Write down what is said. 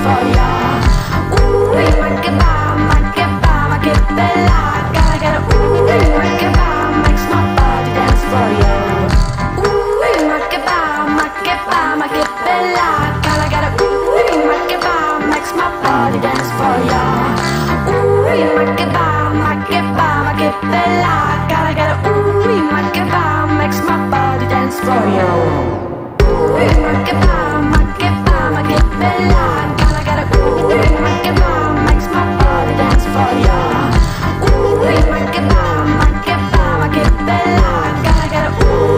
for ya. Ooh, ma che bella. Gotta get a ooh, makes my body dance for ya. Ooh, ma che bella. Gotta get a ooh, makes my body dance for ya. Ooh, ma che bella. Gotta get a ooh, makes my body dance for ya. Ooh, ma che bella.